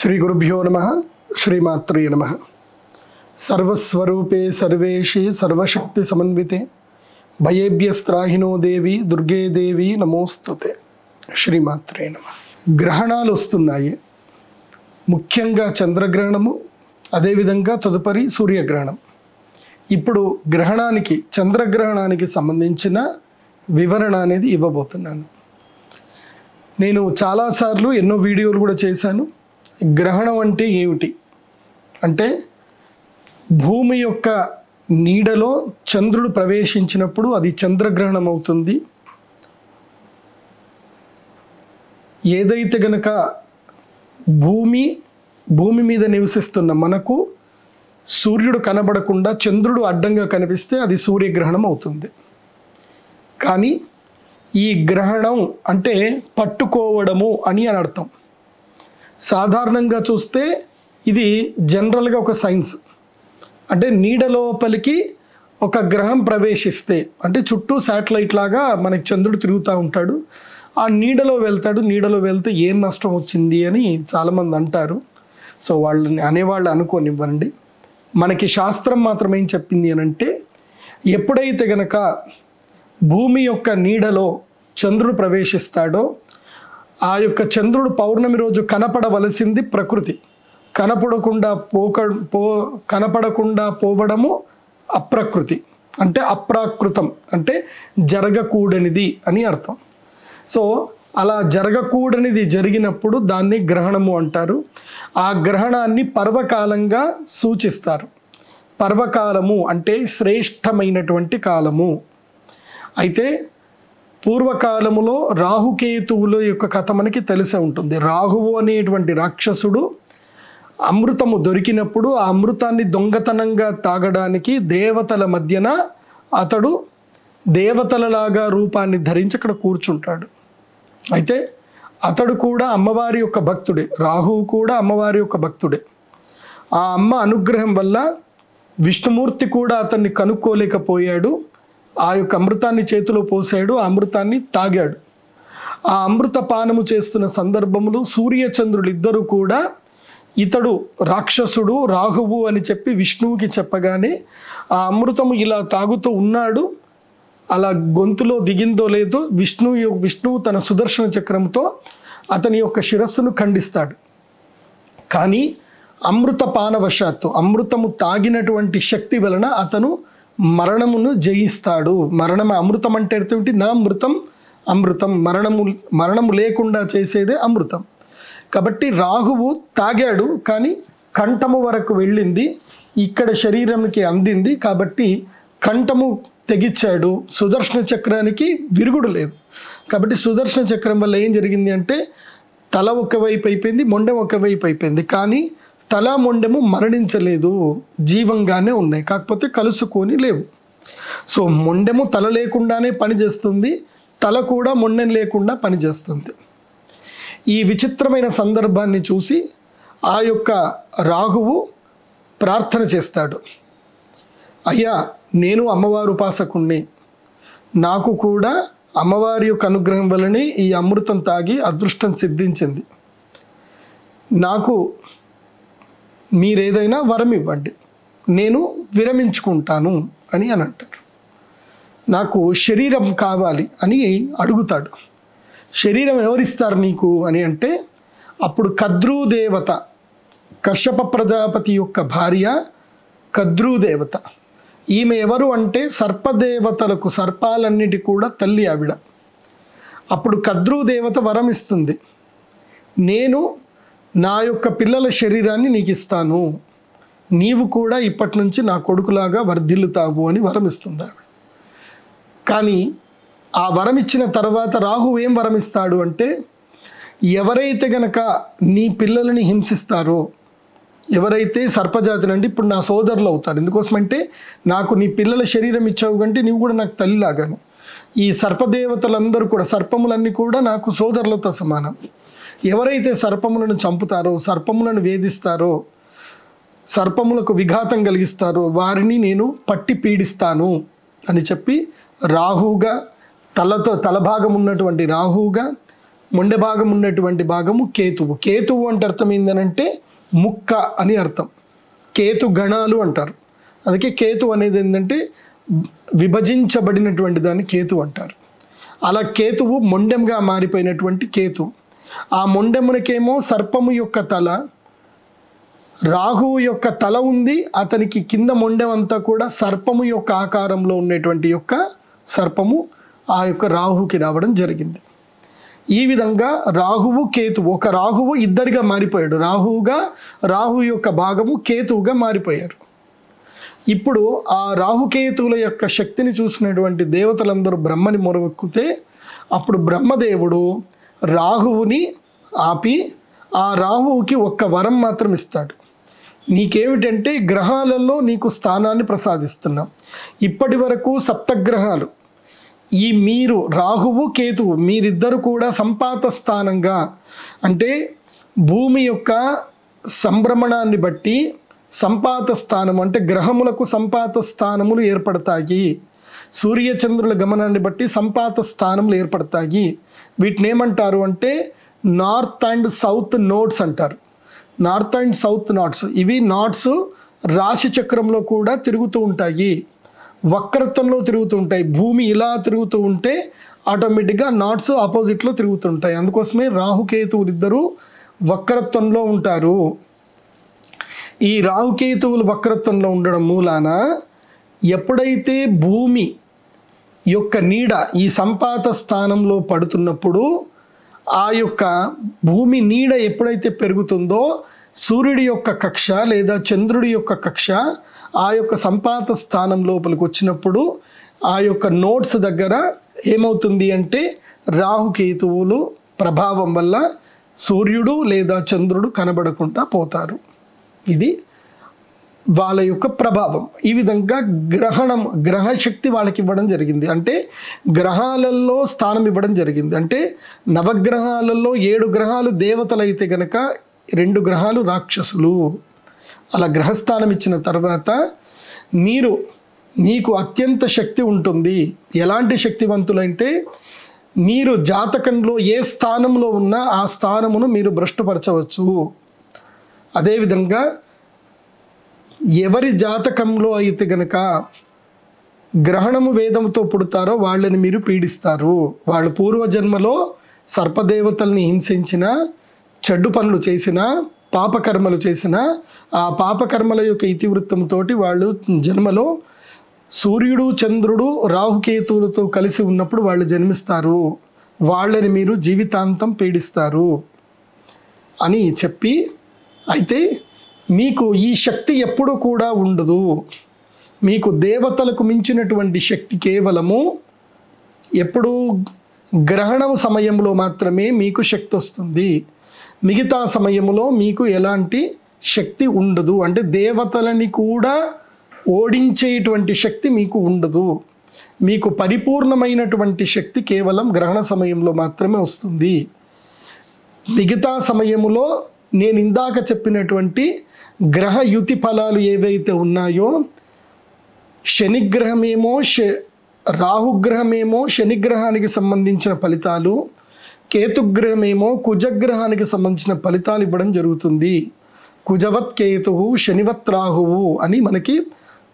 श्री गुरुभ्यो नमः श्रीमात्रे नमः। सर्वस्वरूपे सर्वेशे सर्वशक्ति समन्विते भयेभ्यस्त्राहिनो देवी दुर्गे देवी नमोस्तुते। श्रीमात्रे नमः। గ్రహణాలు వస్తున్నాయి, ముఖ్యంగా చంద్రగ్రహణము, అదేవిధంగా తదుపరి సూర్యగ్రహణం. ఇప్పుడు గ్రహణానికి చంద్రగ్రహణానికి సంబంధించిన వివరణ అనేది ఇవ్వబోతున్నాను. నేను చాలాసార్లు ఎన్నో వీడియోలు కూడా చేశాను. గ్రహణం అంటే ఏమిటి అంటే, భూమి యొక్క నీడలో చంద్రుడు ప్రవేశించినప్పుడు అది చంద్రగ్రహణం అవుతుంది. ఏదైతే గనక భూమి మీద నివసిస్తున్న మనకు సూర్యుడు కనబడకుండా చంద్రుడు అడ్డంగా కనిపిస్తే అది సూర్యగ్రహణం అవుతుంది. కానీ ఈ గ్రహణం అంటే పట్టుకోవడము అని అర్థం. సాధారణంగా చూస్తే ఇది జనరల్గా ఒక సైన్స్. అంటే నీడ లోపలికి ఒక గ్రహం ప్రవేశిస్తే, అంటే చుట్టూ శాటిలైట్ లాగా మనకి చంద్రుడు తిరుగుతూ ఉంటాడు, ఆ నీడలో వెళ్తే ఏం నష్టం వచ్చింది అని చాలామంది అంటారు. సో వాళ్ళని అనేవాళ్ళు అనుకోనివ్వండి. మనకి శాస్త్రం మాత్రం ఏం చెప్పింది అని అంటే, ఎప్పుడైతే గనక భూమి యొక్క నీడలో చంద్రుడు ప్రవేశిస్తాడో, ఆ యొక్క చంద్రుడు పౌర్ణమి రోజు కనపడవలసింది ప్రకృతి, కనపడకుండా పోవడము అప్రకృతి, అంటే అప్రాకృతం, అంటే జరగకూడనిది అని అర్థం. సో అలా జరగకూడనిది జరిగినప్పుడు దాన్ని గ్రహణము అంటారు. ఆ గ్రహణాన్ని పర్వకాలంగా సూచిస్తారు. పర్వకాలము అంటే శ్రేష్టమైనటువంటి కాలము. అయితే పూర్వకాలములో రాహుకేతువుల యొక్క కథ మనకి తెలిసే ఉంటుంది. రాహువు అనేటువంటి రాక్షసుడు అమృతము దొరికినప్పుడు ఆ అమృతాన్ని దొంగతనంగా తాగడానికి దేవతల మధ్యన అతడు దేవతలలాగా రూపాన్ని ధరించి అక్కడ కూర్చుంటాడు. అయితే అతడు కూడా అమ్మవారి యొక్క భక్తుడే, రాహువు కూడా అమ్మవారి యొక్క భక్తుడే. ఆ అమ్మ అనుగ్రహం వల్ల విష్ణుమూర్తి కూడా అతన్ని కనుక్కోలేకపోయాడు. ఆ యొక్క అమృతాన్ని చేతిలో పోసాడు, ఆ అమృతాన్ని తాగాడు. ఆ అమృత పానము చేస్తున్న సందర్భంలో సూర్యచంద్రులు ఇద్దరు కూడా ఇతడు రాక్షసుడు రాహువు అని చెప్పి విష్ణువుకి చెప్పగానే, ఆ అమృతము ఇలా తాగుతూ ఉన్నాడు, అలా గొంతులో దిగిందో లేదో విష్ణువు తన సుదర్శన చక్రంతో అతని యొక్క శిరస్సును ఖండిస్తాడు. కానీ అమృత పానవశాత్తు, అమృతము తాగినటువంటి శక్తి వలన అతను మరణమును జయిస్తాడు. అమృతం అంటే అర్థం, నా అమృతం, మరణము లేకుండా చేసేదే అమృతం. కాబట్టి రాహువు తాగాడు, కానీ కంఠము వరకు వెళ్ళింది, ఇక్కడ శరీరానికి అందింది, కాబట్టి కంఠము తెగిచ్చాడు. సుదర్శన చక్రానికి విరుగుడు లేదు. కాబట్టి సుదర్శన చక్రం వల్ల ఏం జరిగింది అంటే, తల ఒకవైపు అయిపోయింది, మొండెం ఒకవైపు అయిపోయింది. కానీ తల మొండెము మరణించలేదు, జీవంగానే ఉన్నాయి, కాకపోతే కలుసుకొని లేవు. సో మొండెము తల లేకుండానే పనిచేస్తుంది, తల కూడా మొండెం లేకుండా పనిచేస్తుంది. ఈ విచిత్రమైన సందర్భాన్ని చూసి ఆ యొక్క రాహువు ప్రార్థన చేస్తాడు, అయ్యా నేను అమ్మవారు ఉపాసకుణ్ణి, నాకు కూడా అమ్మవారి యొక్క అనుగ్రహం వల్లనే ఈ అమృతం తాగి అదృష్టం సిద్ధించింది, నాకు మీరేదైనా వరం ఇవ్వండి, నేను విరమించుకుంటాను అని అంటారు. నాకు శరీరం కావాలి అని అడుగుతాడు. శరీరం ఎవరిస్తారు నీకు అని అంటే, అప్పుడు కద్రూదేవత, కశ్యప ప్రజాపతి యొక్క భార్య కద్రూదేవత, ఈమె ఎవరు అంటే సర్పదేవతలకు, సర్పాలన్నిటి కూడా తల్లి ఆవిడ. అప్పుడు కద్రూదేవత వరం ఇస్తుంది, నేను నా యొక్క పిల్లల శరీరాన్ని నీకు ఇస్తాను, నీవు కూడా ఇప్పటి నుంచి నా కొడుకులాగా వర్ధిల్లుతావు అని వరం ఇస్తుంది ఆవిడ. కానీ ఆ వరం ఇచ్చిన తర్వాత రాహు ఏం వరం ఇస్తాడు అంటే, ఎవరైతే గనక నీ పిల్లలని హింసిస్తారో, ఎవరైతే సర్పజాతిని, అంటే ఇప్పుడు నా సోదరులు అవుతారు, ఎందుకోసమంటే నాకు నీ పిల్లల శరీరం ఇచ్చావు కంటే నీవు కూడా నాకు తల్లిలాగానే, ఈ సర్పదేవతలందరూ కూడా, సర్పములన్నీ కూడా నాకు సోదరులతో సమానం. ఎవరైతే సర్పములను చంపుతారో, సర్పములను వేధిస్తారో, సర్పములకు విఘాతం కలిగిస్తారో వారిని నేను పట్టి పీడిస్తాను అని చెప్పి రాహువుగా, తలభాగం ఉన్నటువంటి రాహువుగా మొండె భాగం ఉన్నటువంటి భాగము కేతువు. కేతువు అంటే అర్థం ఏంటంటే ముక్క అని అర్థం. కేతు గణాలు అంటారు. అందుకే కేతు అనేది ఏంటంటే విభజించబడినటువంటి దాన్ని కేతు అంటారు. అలా కేతువు మొండెంగా మారిపోయినటువంటి కేతు. ఆ మొండెమునకేమో సర్పము యొక్క తల, రాహువు యొక్క తల ఉంది, అతనికి కింద మొండెం అంతా కూడా సర్పము యొక్క ఆకారంలో ఉన్నటువంటి యొక్క సర్పము ఆ యొక్క రాహువుకి రావడం జరిగింది. ఈ విధంగా రాహువు కేతువు, ఒక రాహువు ఇద్దరిగా మారిపోయాడు. రాహు యొక్క భాగము కేతువుగా మారిపోయారు. ఇప్పుడు ఆ రాహుకేతువుల యొక్క శక్తిని చూసినటువంటి దేవతలందరూ బ్రహ్మని మొరవెక్కితే అప్పుడు బ్రహ్మదేవుడు రాహువుని ఆపి ఆ రాహువుకి ఒక్క వరం మాత్రం ఇస్తాడు. నీకేమిటంటే గ్రహాలలో నీకు స్థానాన్ని ప్రసాదిస్తున్నాం. ఇప్పటి వరకు సప్తగ్రహాలు ఈ మీరు రాహువు కేతువు మీరిద్దరు కూడా సంపాత స్థానంగా, అంటే భూమి యొక్క సంభ్రమణాన్ని బట్టి సంపాత స్థానం అంటే గ్రహములకు సంపాత స్థానములు ఏర్పడతాయి. సూర్యచంద్రుల గమనాన్ని బట్టి సంపాత స్థానములు ఏర్పడతాయి. వీటిని ఏమంటారు అంటే నార్త్ అండ్ సౌత్ నోడ్స్ అంటారు. నార్త్ అండ్ సౌత్ నాట్స్, ఇవి నాట్స్ రాశి చక్రంలో కూడా తిరుగుతూ ఉంటాయి, వక్రత్వంలో తిరుగుతూ ఉంటాయి. భూమి ఇలా తిరుగుతూ ఉంటే ఆటోమేటిక్గా నాట్స్ ఆపోజిట్లో తిరుగుతుంటాయి. అందుకోసమే రాహుకేతువులు ఇద్దరు వక్రత్వంలో ఉంటారు. ఈ రాహుకేతువులు వక్రత్వంలో ఉండడం మూలాన ఎప్పుడైతే భూమి యొక్క నీడ ఈ సంపాత స్థానంలో పడుతున్నప్పుడు ఆ యొక్క భూమి నీడ ఎప్పుడైతే పెరుగుతుందో సూర్యుడి యొక్క కక్ష లేదా చంద్రుడి యొక్క కక్ష ఆ యొక్క సంపాత స్థానం లోపలికి వచ్చినప్పుడు ఆ యొక్క నోట్స్ దగ్గర ఏమవుతుంది అంటే రాహుకేతువులు ప్రభావం వల్ల సూర్యుడు లేదా చంద్రుడు కనబడకుండా పోతారు. ఇది వాళ్ళ యొక్క ప్రభావం. ఈ విధంగా గ్రహశక్తి వాళ్ళకి ఇవ్వడం జరిగింది. అంటే గ్రహాలలో స్థానం ఇవ్వడం జరిగింది. అంటే నవగ్రహాలలో 7 గ్రహాలు దేవతలు అయితే గనక 2 గ్రహాలు రాక్షసులు. అలా గ్రహస్థానం ఇచ్చిన తర్వాత మీకు అత్యంత శక్తి ఉంటుంది. ఎలాంటి శక్తివంతులంటే మీరు జాతకంలో ఏ స్థానంలో ఉన్నా ఆ స్థానమును మీరు భ్రష్టుపరచవచ్చు. అదేవిధంగా ఎవరి జాతకంలో అయితే గనక గ్రహణము వేదంతో పుడతారో వాళ్ళని మీరు పీడిస్తారు. వాళ్ళు పూర్వజన్మలో సర్పదేవతల్ని హింసించిన, చెడ్డు పనులు చేసిన, పాపకర్మలు చేసిన ఆ పాపకర్మల యొక్క ఇతివృత్తంతో వాళ్ళు జన్మలో సూర్యుడు చంద్రుడు రాహుకేతువులతో కలిసి ఉన్నప్పుడు వాళ్ళు జన్మిస్తారు. వాళ్ళని మీరు జీవితాంతం పీడిస్తారు అని చెప్పి, అయితే మీకు ఈ శక్తి ఎప్పుడూ కూడా ఉండదు. మీకు దేవతలకు మించినటువంటి శక్తి కేవలము ఎప్పుడు గ్రహణం సమయంలో మాత్రమే మీకు శక్తి వస్తుంది. మిగతా సమయంలో మీకు ఎలాంటి శక్తి ఉండదు. అంటే దేవతలని కూడా ఓడించేటువంటి శక్తి మీకు ఉండదు. మీకు పరిపూర్ణమైనటువంటి శక్తి కేవలం గ్రహణ సమయంలో మాత్రమే వస్తుంది. మిగతా సమయంలో నేను ఇందాక చెప్పినటువంటి గ్రహ యుతి ఫలాలు ఏవైతే ఉన్నాయో, శనిగ్రహమేమో రాహుగ్రహమేమో శనిగ్రహానికి సంబంధించిన ఫలితాలు, కేతుగ్రహమేమో కుజగ్రహానికి సంబంధించిన ఫలితాలు ఇవ్వడం జరుగుతుంది. కుజవత్ కేతువు శనివత్ రాహువు అని మనకి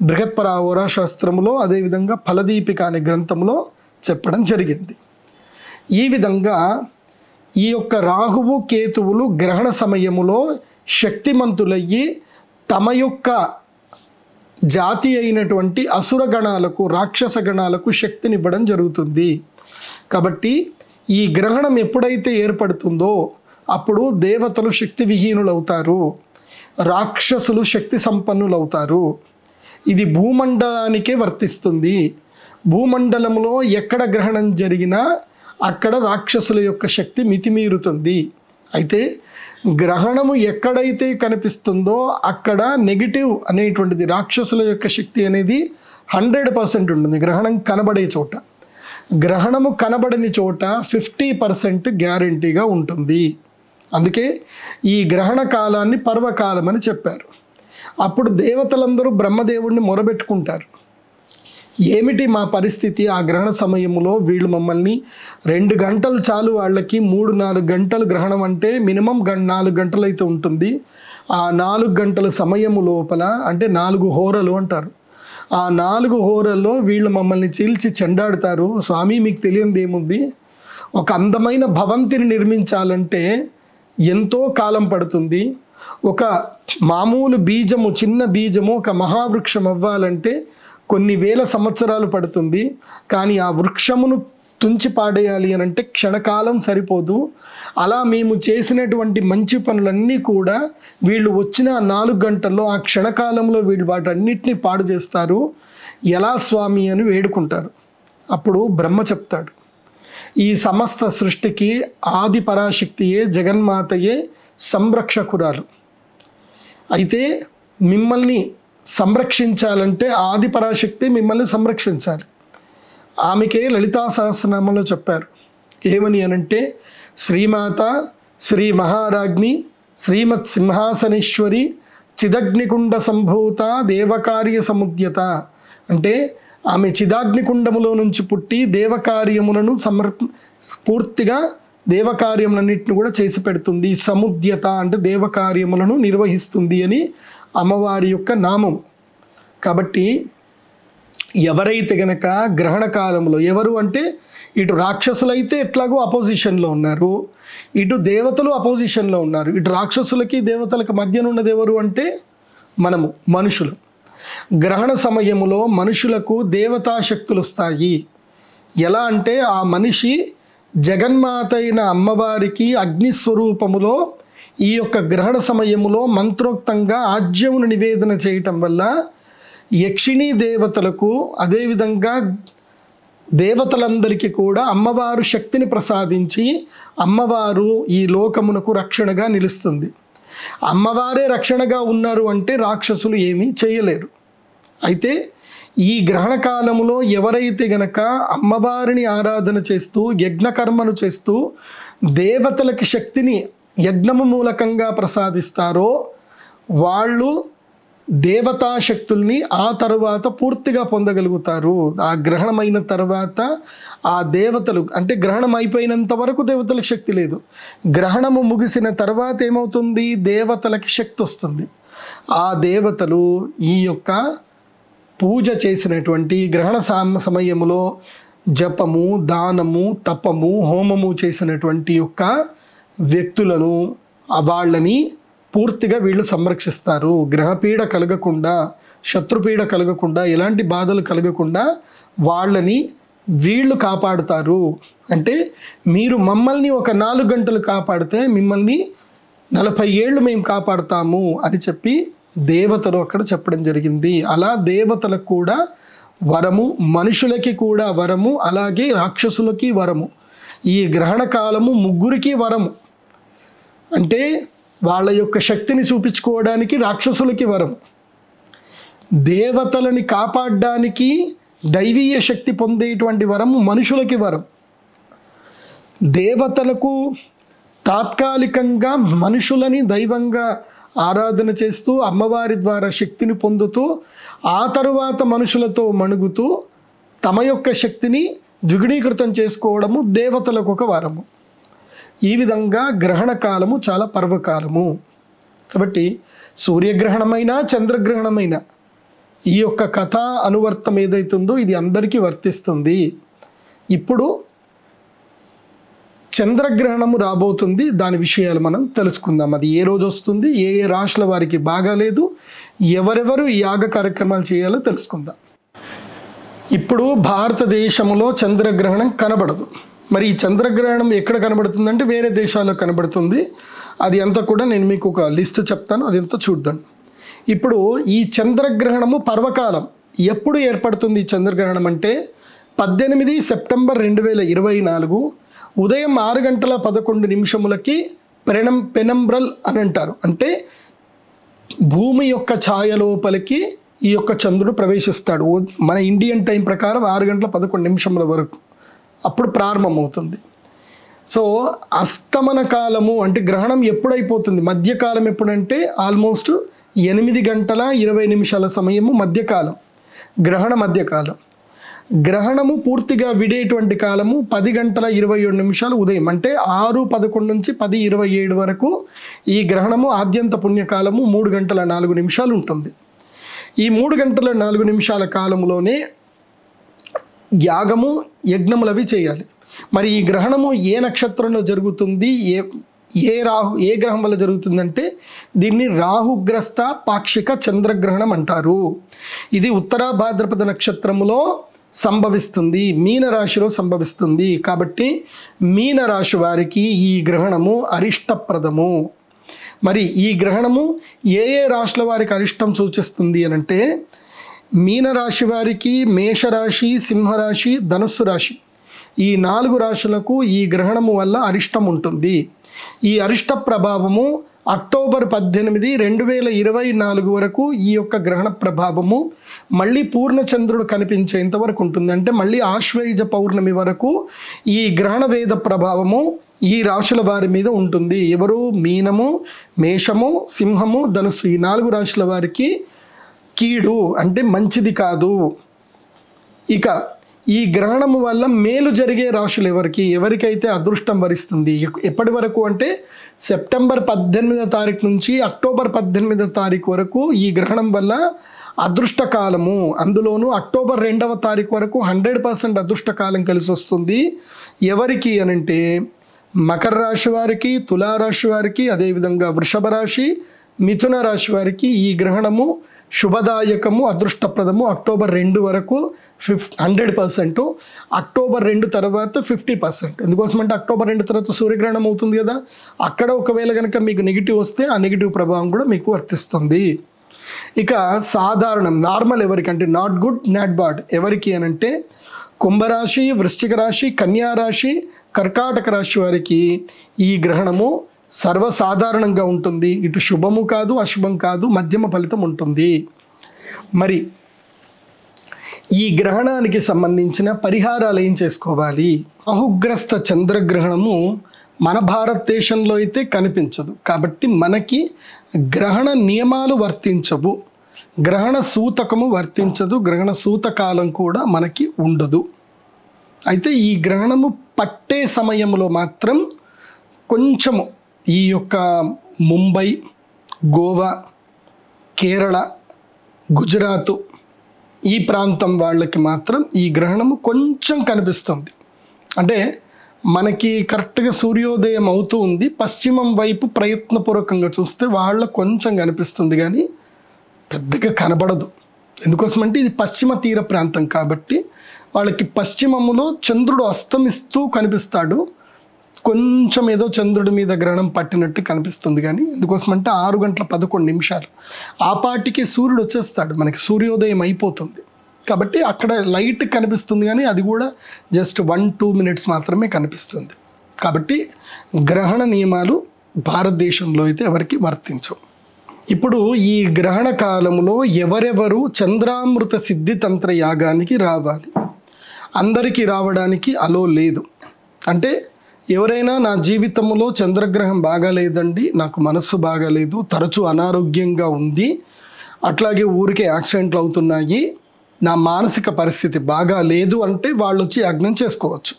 బృహత్పరావర శాస్త్రములో, అదేవిధంగా ఫలదీపిక అనే గ్రంథంలో చెప్పడం జరిగింది. ఈ విధంగా ఈ యొక్క రాహువు కేతువులు గ్రహణ సమయములో శక్తిమంతులయ్యి తమ యొక్క జాతి అయినటువంటి అసుర గణాలకు, రాక్షస గణాలకు శక్తినివ్వడం జరుగుతుంది. కాబట్టి ఈ గ్రహణం ఎప్పుడైతే ఏర్పడుతుందో అప్పుడు దేవతలు శక్తి విహీనులు అవుతారు, రాక్షసులు శక్తి సంపన్నులు అవుతారు. ఇది భూమండలానికే వర్తిస్తుంది. భూమండలంలో ఎక్కడ గ్రహణం జరిగినా అక్కడ రాక్షసుల యొక్క శక్తి మితిమీరుతుంది. అయితే గ్రహణము ఎక్కడైతే కనిపిస్తుందో అక్కడ నెగిటివ్ అనేటువంటిది, రాక్షసుల యొక్క శక్తి అనేది 100% ఉంటుంది గ్రహణం కనబడే చోట. గ్రహణము కనబడని చోట 50% గ్యారంటీగా ఉంటుంది. అందుకే ఈ గ్రహణ కాలాన్ని పర్వకాలం అని చెప్పారు. అప్పుడు దేవతలందరూ బ్రహ్మదేవుడిని మొరబెట్టుకుంటారు. ఏమిటి మా పరిస్థితి ఆ గ్రహణ సమయంలో? వీళ్ళు మమ్మల్ని 2 గంటలు చాలు వాళ్ళకి, 3-4 గంటలు గ్రహణం అంటే మినిమం 4 గంటలు అయితే ఉంటుంది. ఆ 4 గంటల సమయము లోపల అంటే 4 హోరలు అంటారు. ఆ 4 హోరల్లో వీళ్ళు మమ్మల్ని చీల్చి చెండాడుతారు. స్వామి మీకు తెలియంది ఏముంది, ఒక అందమైన భవంతిని నిర్మించాలంటే ఎంతో కాలం పడుతుంది. ఒక మామూలు బీజము, చిన్న బీజము ఒక మహావృక్షం అవ్వాలంటే కొన్ని వేల సంవత్సరాలు పడుతుంది. కానీ ఆ వృక్షమును తుంచి పాడేయాలి అని అంటే క్షణకాలం సరిపోదు. అలా మేము చేసినటువంటి మంచి పనులన్నీ కూడా వీళ్ళు వచ్చిన 4 గంటల్లో, ఆ క్షణకాలంలో వీళ్ళు వాటన్నిటిని పాడు చేస్తారు. ఎలా స్వామి అని వేడుకుంటారు. అప్పుడు బ్రహ్మ చెప్తాడు, ఈ సమస్త సృష్టికి ఆది పరాశక్తియే, జగన్మాతయే సంరక్షకురాలు. అయితే మిమ్మల్ని సంరక్షించాలంటే ఆది పరాశక్తి మిమ్మల్ని సంరక్షించాలి. ఆమెకే లలితా సహస్రనామంలో చెప్పారు ఏమని అనంటే, శ్రీమాత శ్రీ మహారాజ్ఞి శ్రీమత్ సింహాసనేశ్వరి చిదగ్నికుండ సంభూత దేవకార్య సముద్యత. అంటే ఆమె చిదాగ్నికుండములో నుంచి పుట్టి దేవకార్యములను పూర్తిగా దేవకార్యములన్నింటిని కూడా చేసి పెడుతుంది. సముద్యత అంటే దేవకార్యములను నిర్వహిస్తుంది అని అమ్మవారి యొక్క నామం. కాబట్టి ఎవరైతే గనక గ్రహణ కాలంలో, ఎవరు అంటే ఇటు రాక్షసులైతే ఎట్లాగో అపోజిషన్లో ఉన్నారు, ఇటు దేవతలు అపోజిషన్లో ఉన్నారు. ఇటు రాక్షసులకి దేవతలకు మధ్యన ఉన్నది ఎవరు అంటే మనము మనుషులు. గ్రహణ సమయములో మనుషులకు దేవతా శక్తులు వస్తాయి. ఎలా అంటే ఆ మనిషి జగన్మాత అయిన అమ్మవారికి అగ్నిస్వరూపములో ఈ యొక్క గ్రహణ సమయములో మంత్రోక్తంగా ఆజ్యమును నివేదన చేయటం వల్ల యక్షిణీ దేవతలకు, అదేవిధంగా దేవతలందరికీ కూడా అమ్మవారు శక్తిని ప్రసాదించి అమ్మవారు ఈ లోకమునకు రక్షణగా నిలుస్తుంది. అమ్మవారే రక్షణగా ఉన్నారు అంటే రాక్షసులు ఏమీ చేయలేరు. అయితే ఈ గ్రహణ కాలములో ఎవరైతే గనక అమ్మవారిని ఆరాధన చేస్తూ యజ్ఞకర్మను చేస్తూ దేవతలకి శక్తిని యజ్ఞము మూలకంగా ప్రసాదిస్తారో వాళ్ళు దేవతా శక్తుల్ని ఆ తర్వాత పూర్తిగా పొందగలుగుతారు. ఆ గ్రహణమైన తర్వాత ఆ దేవతలు, అంటే గ్రహణం అయిపోయినంత వరకు దేవతలకు శక్తి లేదు. గ్రహణము ముగిసిన తర్వాత ఏమవుతుంది, దేవతలకి శక్తి వస్తుంది. ఆ దేవతలు ఈ యొక్క పూజ చేసినటువంటి గ్రహణ సమయములో జపము, దానము, తపము, హోమము చేసినటువంటి యొక్క వ్యక్తులను, వాళ్ళని పూర్తిగా వీళ్ళు సంరక్షిస్తారు. గ్రహపీడ కలగకుండా, శత్రుపీడ కలగకుండా, ఎలాంటి బాధలు కలగకుండా వాళ్ళని వీళ్ళు కాపాడుతారు. అంటే మీరు మమ్మల్ని ఒక 4 గంటలు కాపాడితే మిమ్మల్ని 40 ఏళ్ళు మేము కాపాడుతాము అని చెప్పి దేవతలు అక్కడ చెప్పడం జరిగింది. అలా దేవతలకు కూడా వరము, మనుషులకి కూడా వరము, అలాగే రాక్షసులకి వరము. ఈ గ్రహణ కాలము ముగ్గురికి వరము. అంటే వాళ్ళ యొక్క శక్తిని చూపించుకోవడానికి రాక్షసులకి వరం, దేవతలని కాపాడడానికి దైవీయ శక్తి పొందేటువంటి వరము మనుషులకి వరం. దేవతలకు తాత్కాలికంగా మనుషులని దైవంగా ఆరాధన చేస్తూ అమ్మవారి ద్వారా శక్తిని పొందుతూ ఆ తరువాత మనుషులతో మణుగుతూ తమ యొక్క శక్తిని ద్విగుణీకృతం చేసుకోవడము దేవతలకు ఒక వరము. ఈ విధంగా గ్రహణ కాలము చాలా పర్వకాలము. కాబట్టి సూర్యగ్రహణమైనా చంద్రగ్రహణమైనా ఈ యొక్క కథా అనువర్తం ఏదైతుందో ఇది అందరికీ వర్తిస్తుంది. ఇప్పుడు చంద్రగ్రహణము రాబోతుంది, దాని విషయాలు మనం తెలుసుకుందాం. అది ఏ రోజు వస్తుంది, ఏ ఏ రాశుల వారికి బాగాలేదు, ఎవరెవరు యాగ కార్యక్రమాలు చేయాలో తెలుసుకుందాం. ఇప్పుడు భారతదేశంలో చంద్రగ్రహణం కనబడదు. మరి ఈ చంద్రగ్రహణం ఎక్కడ కనబడుతుందంటే వేరే దేశాల్లో కనబడుతుంది. అది అంతా కూడా నేను మీకు ఒక లిస్ట్ చెప్తాను, అది ఎంతో చూద్దాం. ఇప్పుడు ఈ చంద్రగ్రహణము పర్వకాలం ఎప్పుడు ఏర్పడుతుంది? ఈ చంద్రగ్రహణం అంటే 18 సెప్టెంబర్ 2024 ఉదయం 6:11 పెనంబ్రల్ అని అంటారు. అంటే భూమి యొక్క ఛాయ లోపలికి ఈ యొక్క చంద్రుడు ప్రవేశిస్తాడు. మన ఇండియన్ టైం ప్రకారం 6:11 వరకు అప్పుడు ప్రారంభమవుతుంది. సో అస్తమన కాలము అంటే గ్రహణం ఎప్పుడైపోతుంది, మధ్యకాలం ఎప్పుడంటే ఆల్మోస్ట్ 8:20 సమయము మధ్యకాలం, గ్రహణ మధ్యకాలం. గ్రహణము పూర్తిగా విడేటువంటి కాలము 10:27 ఉదయం, అంటే 6:11 నుంచి 10:27 వరకు ఈ గ్రహణము ఆద్యంత పుణ్యకాలము 3:04 ఉంటుంది. ఈ 3:04 కాలంలోనే యాగము యజ్ఞములవి చేయాలి. మరి ఈ గ్రహణము ఏ నక్షత్రంలో జరుగుతుంది, ఏ గ్రహం వల్ల జరుగుతుందంటే దీన్ని రాహుగ్రస్త పాక్షిక చంద్రగ్రహణం అంటారు. ఇది ఉత్తర భాద్రపద నక్షత్రములో సంభవిస్తుంది, మీనరాశిలో సంభవిస్తుంది. కాబట్టి మీనరాశి వారికి ఈ గ్రహణము అరిష్టప్రదము. మరి ఈ గ్రహణము ఏ రాశుల వారికి అరిష్టం సూచిస్తుంది అనంటే మీనరాశి వారికి, మేషరాశి, సింహరాశి, ధనుస్సు రాశి, ఈ 4 రాశులకు ఈ గ్రహణము వల్ల అరిష్టం ఉంటుంది. ఈ అరిష్ట ప్రభావము అక్టోబర్ 18, 2024 వరకు ఈ యొక్క గ్రహణ ప్రభావము మళ్ళీ పూర్ణచంద్రుడు కనిపించేంత వరకు ఉంటుంది. అంటే మళ్ళీ ఆశ్వయుజ పౌర్ణమి వరకు ఈ గ్రహణ వేద ప్రభావము ఈ రాశుల వారి మీద ఉంటుంది. ఎవరు? మీనము, మేషము, సింహము, ధనుస్సు, ఈ 4 రాశుల వారికి కీడు అంటే మంచిది కాదు. ఇక ఈ గ్రహణము వల్ల మేలు జరిగే రాశులు ఎవరికైతే అదృష్టం వరిస్తుంది ఎప్పటి వరకు అంటే సెప్టెంబర్ 18వ తారీఖు నుంచి అక్టోబర్ 18వ తారీఖు వరకు ఈ గ్రహణం వల్ల అదృష్ట కాలము. అందులోనూ అక్టోబర్ 2వ తారీఖు వరకు 100% అదృష్ట కాలం కలిసి వస్తుంది. ఎవరికి అనంటే మకర రాశి వారికి, తులారాశి వారికి, అదేవిధంగా వృషభ రాశి, మిథున రాశి వారికి ఈ గ్రహణము శుభదాయకము, అదృష్టప్రదము. అక్టోబర్ 2 వరకు 100%, అక్టోబర్ 2 తర్వాత 50%. ఎందుకోసమంటే అక్టోబర్ 2 తర్వాత సూర్యగ్రహణం అవుతుంది కదా, అక్కడ ఒకవేళ కనుక మీకు నెగిటివ్ వస్తే ఆ నెగిటివ్ ప్రభావం కూడా మీకు వర్తిస్తుంది. ఇక సాధారణం నార్మల్ ఎవరికంటే నాట్ గుడ్ నాట్ బ్యాడ్ ఎవరికి అనంటే కుంభరాశి, వృశ్చిక రాశి, కన్యా రాశి, కర్కాటక రాశి వారికి ఈ గ్రహణము సర్వసాధారణంగా ఉంటుంది. ఇటు శుభము కాదు, అశుభం కాదు, మధ్యమ ఫలితం ఉంటుంది. మరి ఈ గ్రహణానికి సంబంధించిన పరిహారాలు ఏం చేసుకోవాలి? రాహుగ్రస్త చంద్రగ్రహణము మన భారతదేశంలో అయితే కనిపించదు, కాబట్టి మనకి గ్రహణ నియమాలు వర్తించవు, గ్రహణ సూతకము వర్తించదు, గ్రహణ సూతకాలం కూడా మనకి ఉండదు. అయితే ఈ గ్రహణము పట్టే సమయంలో మాత్రం కొంచెము ఈ యొక్క ముంబై, గోవా, కేరళ, గుజరాత్ ఈ ప్రాంతం వాళ్ళకి మాత్రం ఈ గ్రహణము కొంచెం కనిపిస్తుంది. అంటే మనకి కరెక్ట్గా సూర్యోదయం అవుతూ ఉంది, పశ్చిమం వైపు ప్రయత్నపూర్వకంగా చూస్తే వాళ్ళకు కొంచెం కనిపిస్తుంది కానీ పెద్దగా కనబడదు. ఎందుకోసమంటే ఇది పశ్చిమ తీర ప్రాంతం కాబట్టి వాళ్ళకి పశ్చిమములో చంద్రుడు అస్తమిస్తూ కనిపిస్తాడు, కొంచెం ఏదో చంద్రుడి మీద గ్రహణం పట్టినట్టు కనిపిస్తుంది. కానీ ఎందుకోసమంటే 6:11 ఆ పాటికి సూర్యుడు వచ్చేస్తాడు, మనకి సూర్యోదయం అయిపోతుంది కాబట్టి అక్కడ లైట్ కనిపిస్తుంది కానీ అది కూడా జస్ట్ 1-2 minutes మాత్రమే కనిపిస్తుంది. కాబట్టి గ్రహణ నియమాలు భారతదేశంలో అయితే ఎవరికి వర్తించవు. ఇప్పుడు ఈ గ్రహణ కాలంలో ఎవరెవరు చంద్రామృత సిద్ధి తంత్ర యాగానికి రావాలి? అందరికీ రావడానికి అలో లేదు. అంటే ఎవరైనా నా జీవితంలో చంద్రగ్రహం బాగాలేదండి, నాకు మనస్సు బాగాలేదు, తరచూ అనారోగ్యంగా ఉంది, అట్లాగే ఊరికే యాక్సిడెంట్లు అవుతున్నాయి, నా మానసిక పరిస్థితి బాగా లేదు అంటే వాళ్ళు వచ్చి యజ్ఞం చేసుకోవచ్చు.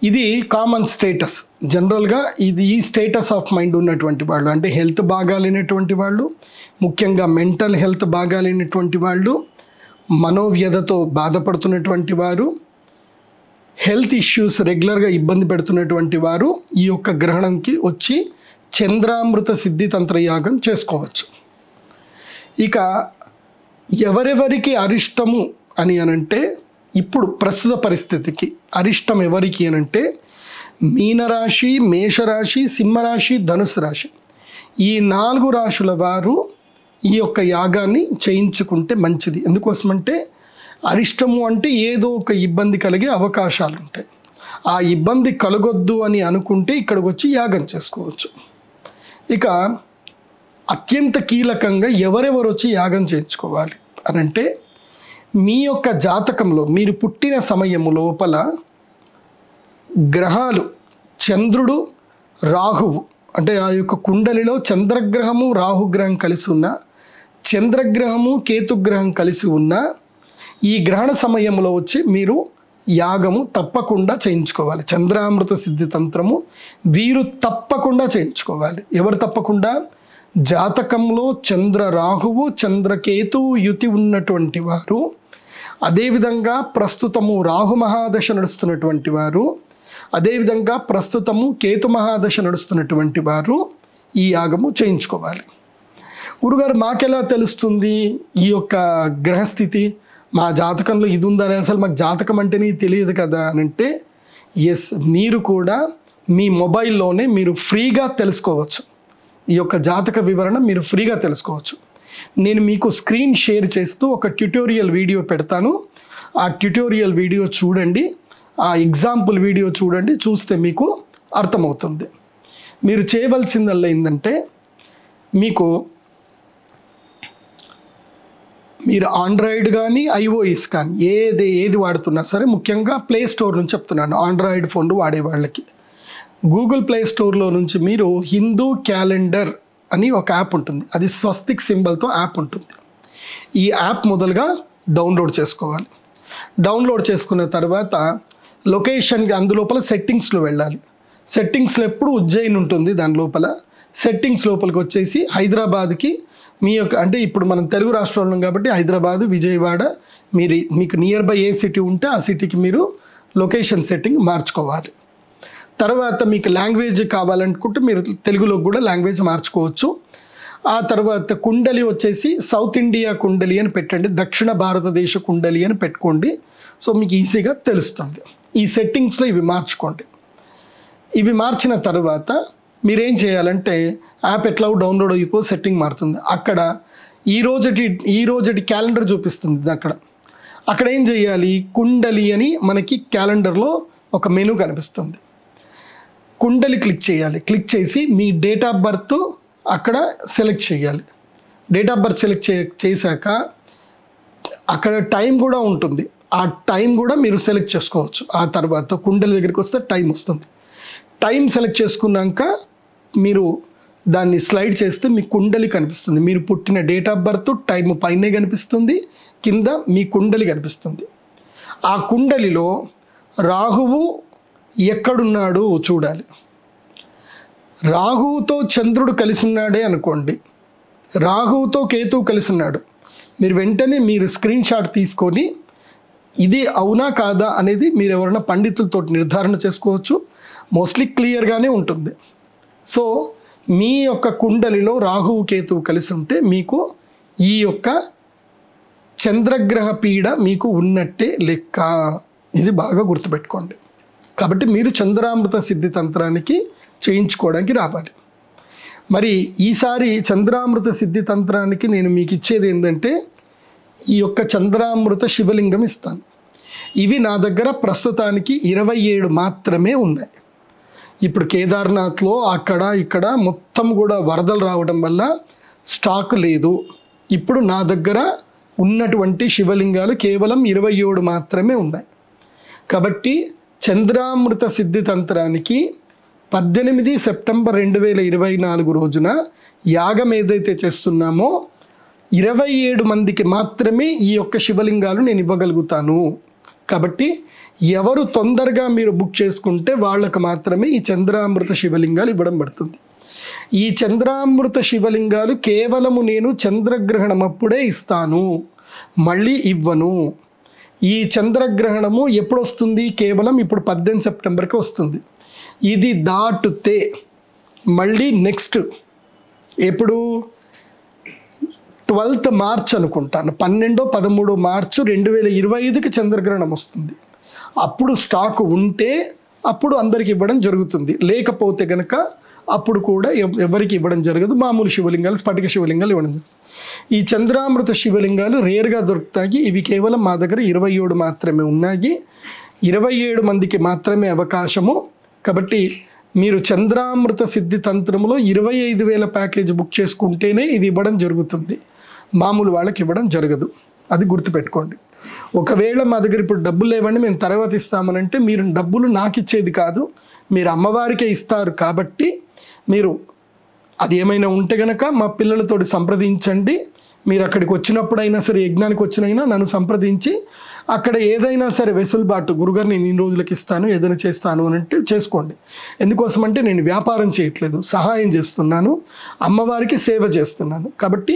ఇది కామన్ స్టేటస్. జనరల్గా ఇది ఈ స్టేటస్ ఆఫ్ మైండ్ ఉన్నటువంటి వాళ్ళు, అంటే హెల్త్ బాగాలేనటువంటి వాళ్ళు, ముఖ్యంగా మెంటల్ హెల్త్ బాగాలేనటువంటి వాళ్ళు, మనోవ్యధతో బాధపడుతున్నటువంటి వారు, హెల్త్ ఇష్యూస్ రెగ్యులర్గా ఇబ్బంది పెడుతున్నటువంటి వారు ఈ యొక్క గ్రహణంకి వచ్చి చంద్రామృత సిద్ధి తంత్రయాగం చేసుకోవచ్చు. ఇక ఎవరెవరికి అరిష్టము అని అనంటే ఇప్పుడు ప్రస్తుత పరిస్థితికి అరిష్టం ఎవరికి అనంటే మీనరాశి, మేషరాశి, సింహరాశి, ధనుసు రాశి, ఈ 4 రాశుల వారు ఈ యొక్క యాగాన్ని చేయించుకుంటే మంచిది. ఎందుకోసమంటే అరిష్టము అంటే ఏదో ఒక ఇబ్బంది కలిగే అవకాశాలు ఉంటాయి. ఆ ఇబ్బంది కలగొద్దు అని అనుకుంటే ఇక్కడికి వచ్చి యాగం చేసుకోవచ్చు. ఇక అత్యంత కీలకంగా ఎవరెవరు వచ్చి యాగం చేయించుకోవాలి అనంటే మీ యొక్క జాతకంలో మీరు పుట్టిన సమయము లోపల గ్రహాలు చంద్రుడు, రాహువు, అంటే ఆ యొక్క కుండలిలో చంద్రగ్రహము, రాహుగ్రహం కలిసి ఉన్న, చంద్రగ్రహము, కేతుగ్రహం కలిసి ఉన్న, ఈ గ్రహణ సమయంలో వచ్చి మీరు యాగము తప్పకుండా చేయించుకోవాలి. చంద్రామృత సిద్ధి తంత్రము వీరు తప్పకుండా చేయించుకోవాలి. ఎవరు తప్పకుండా? జాతకంలో చంద్ర రాహువు చంద్రకేతువు యుతి ఉన్నటువంటి వారు, అదేవిధంగా ప్రస్తుతము రాహు మహాదశ నడుస్తున్నటువంటి వారు, అదేవిధంగా ప్రస్తుతము కేతు మహాదశ నడుస్తున్నటువంటి వారు ఈ యాగము చేయించుకోవాలి. గురుగారు మాకెలా తెలుస్తుంది ఈ యొక్క గ్రహస్థితి? మా జాతకంలో ఇది ఉందని, అసలు మాకు జాతకం అంటేనే తెలియదు కదా అని అంటే, ఎస్, మీరు కూడా మీ మొబైల్లోనే మీరు ఫ్రీగా తెలుసుకోవచ్చు. ఈ యొక్క జాతక వివరణ మీరు ఫ్రీగా తెలుసుకోవచ్చు. నేను మీకు స్క్రీన్ షేర్ చేస్తూ ఒక ట్యుటోరియల్ వీడియో పెడతాను. ఆ ట్యుటోరియల్ వీడియో చూడండి, ఆ ఎగ్జాంపుల్ వీడియో చూడండి. చూస్తే మీకు అర్థమవుతుంది. మీరు చేయవలసిందల్లా ఏంటంటే, మీరు ఆండ్రాయిడ్ కానీ ఐఓఎస్ కానీ ఏది వాడుతున్నా సరే, ముఖ్యంగా ప్లే స్టోర్ నుంచి చెప్తున్నాను, ఆండ్రాయిడ్ ఫోన్లు వాడే వాళ్ళకి గూగుల్ ప్లే స్టోర్లో నుంచి మీరు హిందూ క్యాలెండర్ అని ఒక యాప్ ఉంటుంది. అది స్వస్తిక్ సింబల్తో యాప్ ఉంటుంది. ఈ యాప్ మొదలుగా డౌన్లోడ్ చేసుకోవాలి. డౌన్లోడ్ చేసుకున్న తర్వాత లొకేషన్కి అందులోపల సెట్టింగ్స్లో వెళ్ళాలి. సెట్టింగ్స్లో ఎప్పుడు ఉజ్జయిన్ ఉంటుంది. దాని లోపల సెట్టింగ్స్ లోపలికి వచ్చేసి హైదరాబాద్కి మీ యొక్క, అంటే ఇప్పుడు మనం తెలుగు రాష్ట్రంలో ఉన్నాం కాబట్టి హైదరాబాదు, విజయవాడ, మీకు నియర్ బై ఏ సిటీ ఉంటే ఆ సిటీకి మీరు లొకేషన్ సెట్టింగ్ మార్చుకోవాలి. తర్వాత మీకు లాంగ్వేజ్ కావాలనుకుంటే మీరు తెలుగులోకి కూడా లాంగ్వేజ్ మార్చుకోవచ్చు. ఆ తర్వాత కుండలి వచ్చేసి సౌత్ ఇండియా కుండలి అని పెట్టండి, దక్షిణ భారతదేశ కుండలి అని పెట్టుకోండి. సో మీకు ఈజీగా తెలుస్తుంది. ఈ సెట్టింగ్స్లో ఇవి మార్చుకోండి. ఇవి మార్చిన తర్వాత మీరేం చేయాలంటే, యాప్ ఎట్లా డౌన్లోడ్ అయిపో సెట్టింగ్ మారుతుంది. అక్కడ ఈ రోజటి క్యాలెండర్ చూపిస్తుంది. అక్కడ ఏం చేయాలి, కుండలి అని మనకి క్యాలెండర్లో ఒక మెనూ కనిపిస్తుంది. కుండలి క్లిక్ చేయాలి. క్లిక్ చేసి మీ డేట్ ఆఫ్ బర్త్ అక్కడ సెలెక్ట్ చేయాలి. డేట్ ఆఫ్ బర్త్ సెలెక్ట్ చేశాక అక్కడ టైం కూడా ఉంటుంది. ఆ టైం కూడా మీరు సెలెక్ట్ చేసుకోవచ్చు. ఆ తర్వాత కుండలి దగ్గరికి వస్తే టైం వస్తుంది. టైం సెలెక్ట్ చేసుకున్నాక మీరు దాన్ని స్లైడ్ చేస్తే మీ కుండలి కనిపిస్తుంది. మీరు పుట్టిన డేట్ ఆఫ్ బర్త్ టైం పైనే కనిపిస్తుంది, కింద మీ కుండలి కనిపిస్తుంది. ఆ కుండలిలో రాహువు ఎక్కడున్నాడు చూడాలి. రాహువుతో చంద్రుడు కలిసి ఉన్నాడే అనుకోండి, రాహువుతో కేతువు కలిసి ఉన్నాడు, మీరు వెంటనే స్క్రీన్ షాట్ తీసుకొని ఇది అవునా కాదా అనేది మీరు ఎవరైనా పండితులతో నిర్ధారణ చేసుకోవచ్చు. మోస్ట్లీ క్లియర్గానే ఉంటుంది. సో మీ యొక్క కుండలిలో రాహువు కేతువు కలిసి ఉంటే మీకు ఈ యొక్క చంద్రగ్రహ పీడ మీకు ఉన్నట్టే లెక్క. ఇది బాగా గుర్తుపెట్టుకోండి. కాబట్టి మీరు చంద్రామృత సిద్ధి తంత్రానికి చేయించుకోవడానికి రావాలి. మరి ఈసారి చంద్రామృత సిద్ధి తంత్రానికి నేను మీకు ఇచ్చేది ఏంటంటే, ఈ యొక్క చంద్రామృత శివలింగం ఇస్తాను. ఇవి నా దగ్గర ప్రస్తుతానికి 27 మాత్రమే ఉన్నాయి. ఇప్పుడు కేదార్నాథ్లో అక్కడ ఇక్కడ మొత్తం కూడా వరదలు రావడం వల్ల స్టాక్ లేదు. ఇప్పుడు నా దగ్గర ఉన్నటువంటి శివలింగాలు కేవలం 27 మాత్రమే ఉన్నాయి. కాబట్టి చంద్రామృత సిద్ధి తంత్రానికి 18 సెప్టెంబర్ 2024 రోజున యాగం ఏదైతే చేస్తున్నామో 27 మందికి మాత్రమే ఈ యొక్క శివలింగాలు నేను ఇవ్వగలుగుతాను. కాబట్టి ఎవరు తొందరగా మీరు బుక్ చేసుకుంటే వాళ్ళకు మాత్రమే ఈ చంద్రామృత శివలింగాలు ఇవ్వడం పడుతుంది. ఈ చంద్రామృత శివలింగాలు కేవలము నేను చంద్రగ్రహణం అప్పుడే ఇస్తాను, మళ్ళీ ఇవ్వను. ఈ చంద్రగ్రహణము ఎప్పుడు వస్తుంది? కేవలం ఇప్పుడు 18 సెప్టెంబర్కి వస్తుంది. ఇది దాటితే మళ్ళీ నెక్స్ట్ ఎప్పుడు 12th మార్చ్ అనుకుంటాను, 12-13 మార్చు 2025కి చంద్రగ్రహణం వస్తుంది. అప్పుడు స్టాక్ ఉంటే అప్పుడు అందరికి ఇవ్వడం జరుగుతుంది. లేకపోతే కనుక అప్పుడు కూడా ఎవరికి ఇవ్వడం జరగదు. మామూలు శివలింగాలు, స్ఫటిక శివలింగాలు ఇవ్వడం జరుగుతుంది. ఈ చంద్రామృత శివలింగాలు రేర్గా దొరుకుతాయి. ఇవి కేవలం మా దగ్గర 27 మాత్రమే ఉన్నాయి. 27 మందికి మాత్రమే అవకాశము. కాబట్టి మీరు చంద్రామృత సిద్ధి తంత్రంలో 25,000 ప్యాకేజ్ బుక్ చేసుకుంటేనే ఇది ఇవ్వడం జరుగుతుంది. మామూలు వాళ్ళకి ఇవ్వడం జరగదు. అది గుర్తుపెట్టుకోండి. ఒకవేళ మా దగ్గర ఇప్పుడు డబ్బులు లేవండి మేము తర్వాత ఇస్తామనంటే, మీరు డబ్బులు నాకు ఇచ్చేది కాదు, మీరు అమ్మవారికే ఇస్తారు. కాబట్టి మీరు అది ఏమైనా ఉంటే కనుక మా పిల్లలతోటి సంప్రదించండి. మీరు అక్కడికి వచ్చినప్పుడైనా సరే, యజ్ఞానికి వచ్చినైనా నన్ను సంప్రదించి అక్కడ ఏదైనా సరే వెసులుబాటు, గురుగారు నేను ఇన్ని రోజులకి ఇస్తాను, ఏదైనా చేస్తాను అని అంటే చేసుకోండి. ఎందుకోసం అంటే నేను వ్యాపారం చేయట్లేదు, సహాయం చేస్తున్నాను, అమ్మవారికి సేవ చేస్తున్నాను. కాబట్టి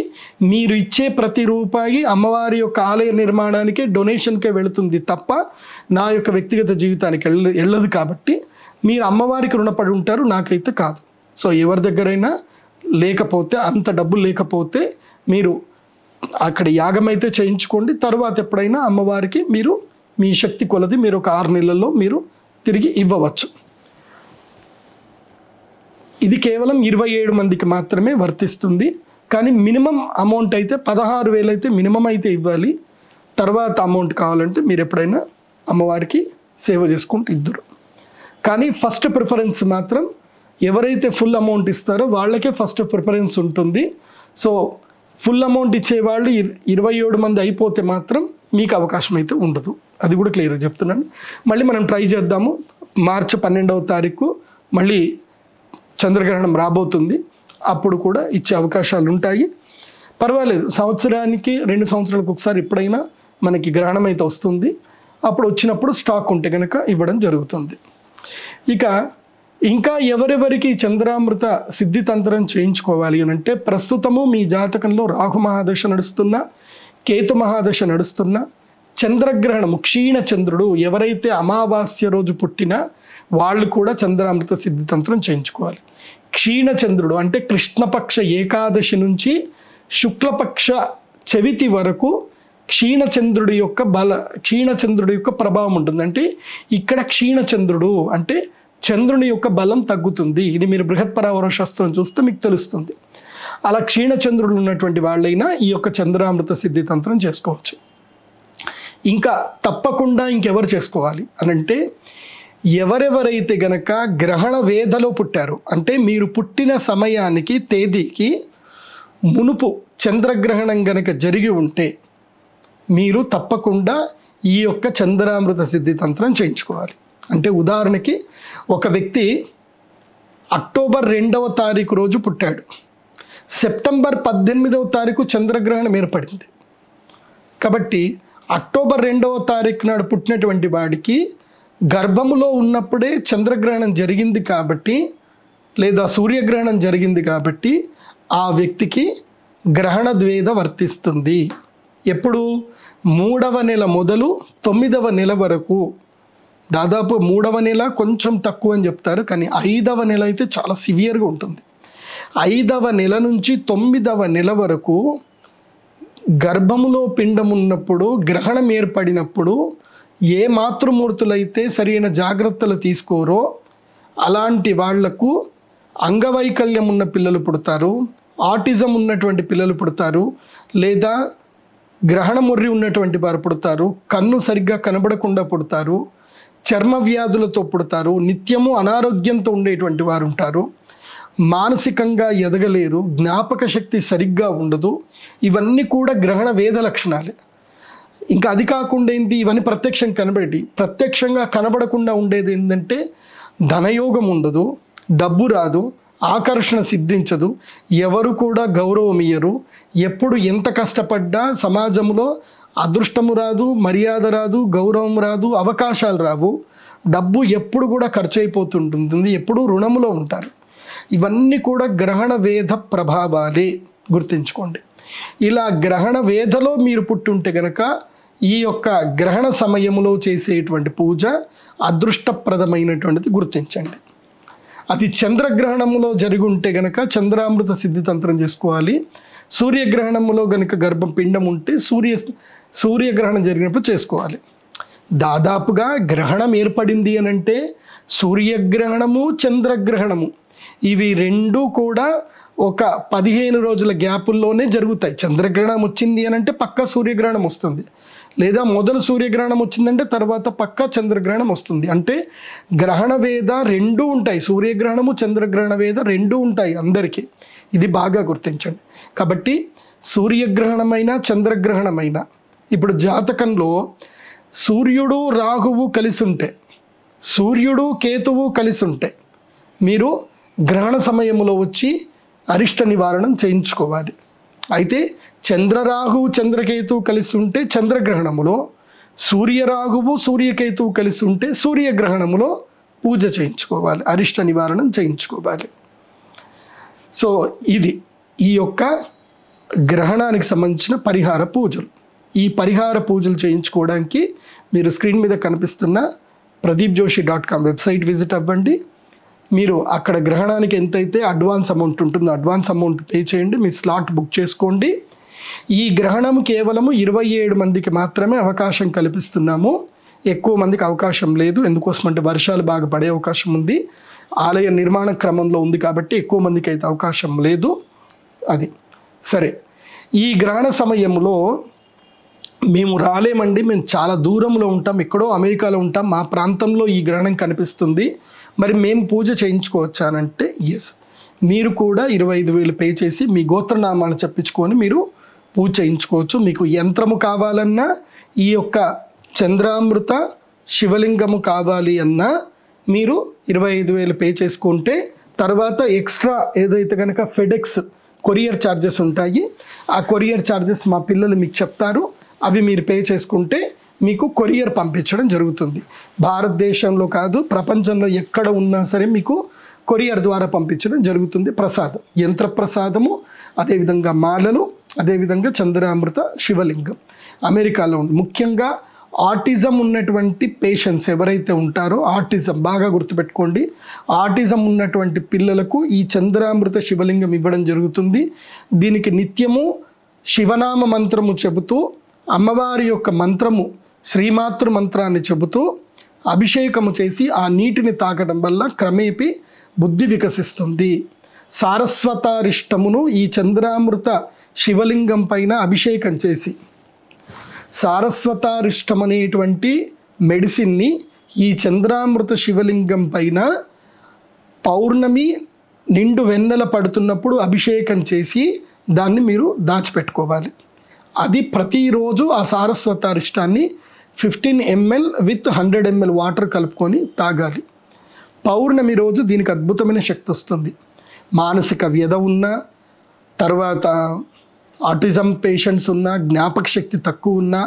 మీరు ఇచ్చే ప్రతి రూపాయి అమ్మవారి యొక్క ఆలయ నిర్మాణానికే, డొనేషన్కే వెళుతుంది తప్ప నా యొక్క వ్యక్తిగత జీవితానికి వెళ్ళదు. కాబట్టి మీరు అమ్మవారికి రుణపడి ఉంటారు, నాకైతే కాదు. సో ఎవరి దగ్గరైనా లేకపోతే, అంత డబ్బులు లేకపోతే మీరు అక్కడ యాగం అయితే చేయించుకోండి. తర్వాత ఎప్పుడైనా అమ్మవారికి మీరు మీ శక్తి కొలది మీరు ఒక 6 నెలల్లో మీరు తిరిగి ఇవ్వవచ్చు. ఇది కేవలం 27 మందికి మాత్రమే వర్తిస్తుంది. కానీ మినిమం అమౌంట్ అయితే 16,000 అయితే మినిమం అయితే ఇవ్వాలి. తర్వాత అమౌంట్ కావాలంటే మీరు ఎప్పుడైనా అమ్మవారికి సేవ చేసుకుంటూ ఇద్దరు. కానీ ఫస్ట్ ప్రిఫరెన్స్ మాత్రం ఎవరైతే ఫుల్ అమౌంట్ ఇస్తారో వాళ్ళకే ఫస్ట్ ప్రిఫరెన్స్ ఉంటుంది. సో ఫుల్ అమౌంట్ ఇచ్చేవాళ్ళు 27 మంది అయిపోతే మాత్రం మీకు అవకాశం అయితే ఉండదు. అది కూడా క్లియర్గా చెప్తున్నాను. మళ్ళీ మనం ట్రై చేద్దాము. మార్చి 12వ తారీఖు మళ్ళీ చంద్రగ్రహణం రాబోతుంది. అప్పుడు కూడా ఇచ్చే అవకాశాలు ఉంటాయి. పర్వాలేదు, సంవత్సరానికి 2 సంవత్సరాలకు ఒకసారి ఎప్పుడైనా మనకి గ్రహణం అయితే వస్తుంది. అప్పుడు వచ్చినప్పుడు స్టాక్ ఉంటే కనుక ఇవ్వడం జరుగుతుంది. ఇక ఇంకా ఎవరెవరికి చంద్రామృత సిద్ధితంత్రం చేయించుకోవాలి అని అంటే, ప్రస్తుతము మీ జాతకంలో రాహు మహాదశ నడుస్తున్నా, కేతు మహాదశ నడుస్తున్నా, చంద్రగ్రహణము క్షీణ చంద్రుడు ఎవరైతే అమావాస్య రోజు పుట్టినా వాళ్ళు కూడా చంద్రామృత సిద్ధితంత్రం చేయించుకోవాలి. క్షీణ చంద్రుడు అంటే కృష్ణపక్ష ఏకాదశి నుంచి శుక్లపక్ష చవితి వరకు క్షీణచంద్రుడి యొక్క ప్రభావం ఉంటుంది. అంటే ఇక్కడ క్షీణచంద్రుడు అంటే చంద్రుని యొక్క బలం తగ్గుతుంది. ఇది మీరు బృహత్పరావర శాస్త్రం చూస్తే మీకు తెలుస్తుంది. అలా క్షీణచంద్రుడు ఉన్నటువంటి వాళ్ళైనా ఈ యొక్క చంద్రామృత సిద్ధితంత్రం చేసుకోవచ్చు. ఇంకా తప్పకుండా ఇంకెవరు చేసుకోవాలి అనంటే, ఎవరెవరైతే గనక గ్రహణ వేదలో పుట్టారో, అంటే మీరు పుట్టిన సమయానికి తేదీకి మునుపు చంద్రగ్రహణం గనక జరిగి ఉంటే మీరు తప్పకుండా ఈ యొక్క చంద్రామృత సిద్ధితంత్రం చేయించుకోవాలి. అంటే ఉదాహరణకి ఒక వ్యక్తి అక్టోబర్ 2వ తారీఖు రోజు పుట్టాడు, సెప్టెంబర్ 18వ తారీఖు చంద్రగ్రహణం ఏర్పడింది. కాబట్టి అక్టోబర్ 2వ తారీఖు నాడు పుట్టినటువంటి వాడికి గర్భములో ఉన్నప్పుడే చంద్రగ్రహణం జరిగింది కాబట్టి, లేదా సూర్యగ్రహణం జరిగింది కాబట్టి ఆ వ్యక్తికి గ్రహణ ద్వేద వర్తిస్తుంది. ఎప్పుడు? 3వ నెల మొదలు 9వ నెల వరకు. దాదాపు 3వ నెల కొంచెం తక్కువ అని చెప్తారు, కానీ 5వ నెల అయితే చాలా సివియర్గా ఉంటుంది. 5వ నెల నుంచి 9వ నెల వరకు గర్భములో పిండం ఉన్నప్పుడు, గ్రహణం ఏర్పడినప్పుడు ఏ మాతృమూర్తులైతే సరైన జాగ్రత్తలు తీసుకోరో అలాంటి వాళ్లకు అంగవైకల్యం ఉన్న పిల్లలు పుడతారు, ఆటిజం ఉన్నటువంటి పిల్లలు పుడతారు, లేదా గ్రహణముర్రి ఉన్నటువంటి వారు పుడతారు, కన్ను సరిగ్గా కనబడకుండా పుడతారు, చర్మ వ్యాధులతో పుడతారు, నిత్యము అనారోగ్యంతో ఉండేటువంటి వారు ఉంటారు, మానసికంగా ఎదగలేరు, జ్ఞాపక శక్తి సరిగ్గా ఉండదు. ఇవన్నీ కూడా గ్రహణ వేద లక్షణాలే. ఇంకా అది కాకుండా ఏంటి, ఇవన్నీ ప్రత్యక్షంగా కనబడకుండా ఉండేది ఏంటంటే ధనయోగం ఉండదు, డబ్బు రాదు, ఆకర్షణ సిద్ధించదు, ఎవరు కూడా గౌరవం ఇయ్యరు, ఎప్పుడు ఎంత కష్టపడ్డా సమాజంలో అదృష్టము రాదు, మర్యాద రాదు, గౌరవం రాదు, అవకాశాలు రావు, డబ్బు ఎప్పుడు కూడా ఖర్చు అయిపోతుంటుంది, ఎప్పుడు రుణములో ఉంటారు. ఇవన్నీ కూడా గ్రహణ వేద ప్రభావాలే, గుర్తుంచుకోండి. ఇలా గ్రహణ వేదలో మీరు పుట్టుంటే గనక ఈ యొక్క గ్రహణ సమయంలో చేసేటువంటి పూజ అదృష్టప్రదమైనటువంటిది గుర్తించండి. అది చంద్రగ్రహణంలో జరిగి ఉంటే గనక చంద్రామృత సిద్ధితంత్రం చేసుకోవాలి. సూర్యగ్రహణంలో గనక గర్భపిండం ఉంటే సూర్యగ్రహణం జరిగినప్పుడు చేసుకోవాలి. దాదాపుగా గ్రహణం ఏర్పడింది అని అంటే సూర్యగ్రహణము, చంద్రగ్రహణము ఇవి రెండూ కూడా ఒక 15 రోజుల గ్యాపుల్లోనే జరుగుతాయి. చంద్రగ్రహణం వచ్చింది అని అంటే పక్కా సూర్యగ్రహణం వస్తుంది, లేదా మొదలు సూర్యగ్రహణం వచ్చిందంటే తర్వాత పక్కా చంద్రగ్రహణం వస్తుంది. అంటే గ్రహణ వేద రెండూ ఉంటాయి, సూర్యగ్రహణము చంద్రగ్రహణ వేద రెండూ ఉంటాయి అందరికీ. ఇది బాగా గుర్తించండి. కాబట్టి సూర్యగ్రహణమైనా చంద్రగ్రహణమైనా, ఇప్పుడు జాతకంలో సూర్యుడు రాహువు కలిసి ఉంటే, సూర్యుడు కేతువు కలిసి ఉంటే మీరు గ్రహణ సమయంలో వచ్చి అరిష్ట నివారణం చేయించుకోవాలి. అయితే చంద్రరాహువు చంద్రకేతువు కలిసి ఉంటే చంద్రగ్రహణములో, సూర్యరాహువు సూర్యకేతువు కలిసి ఉంటే సూర్యగ్రహణములో పూజ చేయించుకోవాలి, అరిష్ట నివారణం చేయించుకోవాలి. సో ఇది ఈ యొక్క గ్రహణానికి సంబంధించిన పరిహార పూజలు. ఈ పరిహార పూజలు చేయించుకోవడానికి మీరు స్క్రీన్ మీద కనిపిస్తున్న pradeepjoshi.com వెబ్సైట్ విజిట్ అవ్వండి. మీరు అక్కడ గ్రహణానికి ఎంతైతే అడ్వాన్స్ అమౌంట్ ఉంటుందో అడ్వాన్స్ అమౌంట్ పే చేయండి, మీ స్లాట్ బుక్ చేసుకోండి. ఈ గ్రహణం కేవలము 27 మందికి మాత్రమే అవకాశం కల్పిస్తున్నాము. ఎక్కువ మందికి అవకాశం లేదు. ఎందుకోసమంటే వర్షాలు బాగా పడే అవకాశం ఉంది, ఆలయ నిర్మాణ క్రమంలో ఉంది కాబట్టి ఎక్కువ మందికి అయితే అవకాశం లేదు. అది సరే. ఈ గ్రహణ సమయంలో మేము రాలేమండి, మేము చాలా దూరంలో ఉంటాం, ఎక్కడో అమెరికాలో ఉంటాం, మా ప్రాంతంలో ఈ గ్రహణం కనిపిస్తుంది, మరి మేము పూజ చేయించుకోవచ్చానంటే ఎస్, మీరు కూడా 25,000 పే చేసి మీ గోత్రనామాలు చెప్పించుకొని మీరు పూజ చేయించుకోవచ్చు. మీకు యంత్రము కావాలన్నా, ఈ యొక్క చంద్రామృత శివలింగము కావాలి అన్నా మీరు 25,000 పే చేసుకుంటే తర్వాత ఎక్స్ట్రా ఏదైతే కనుక ఫెడెక్స్ కొరియర్ ఛార్జెస్ ఉంటాయి, ఆ కొరియర్ ఛార్జెస్ మా పిల్లలు మీకు చెప్తారు, అవి మీరు పే చేసుకుంటే మీకు కొరియర్ పంపించడం జరుగుతుంది. భారతదేశంలో కాదు, ప్రపంచంలో ఎక్కడ ఉన్నా సరే మీకు కొరియర్ ద్వారా పంపించడం జరుగుతుంది. ప్రసాదం, యంత్ర ప్రసాదము, అదేవిధంగా మాలలు, అదేవిధంగా చంద్రామృత శివలింగం. అమెరికాలో ముఖ్యంగా ఆటిజం ఉన్నటువంటి పేషెంట్స్ ఎవరైతే ఉంటారో, ఆటిజం బాగా గుర్తుపెట్టుకోండి, ఆటిజం ఉన్నటువంటి పిల్లలకు ఈ చంద్రామృత శివలింగం ఇవ్వడం జరుగుతుంది. దీనికి నిత్యము శివనామ మంత్రము చెబుతూ, అమ్మవారి యొక్క మంత్రము శ్రీమాతృ మంత్రాన్ని చెబుతూ అభిషేకము చేసి ఆ నీటిని తాగడం వల్ల క్రమేపీ బుద్ధి వికసిస్తుంది. సారస్వతారిష్టమును ఈ చంద్రామృత శివలింగం పైన అభిషేకం చేసి, సారస్వతారిష్టం అనేటువంటి మెడిసిన్ని ఈ చంద్రామృత శివలింగం పైన పౌర్ణమి నిండు వెన్నెల పడుతున్నప్పుడు అభిషేకం చేసి దాన్ని మీరు దాచిపెట్టుకోవాలి. అది ప్రతిరోజు ఆ సారస్వతారిష్టాన్ని 15 ml విత్ 100 ml వాటర్ కలుపుకొని తాగాలి. పౌర్ణమి రోజు దీనికి అద్భుతమైన శక్తి వస్తుంది. మానసిక వ్యధ ఉన్నా, తర్వాత ఆటిజం పేషెంట్స్ ఉన్నా, జ్ఞాపక శక్తి తక్కువ ఉన్నా,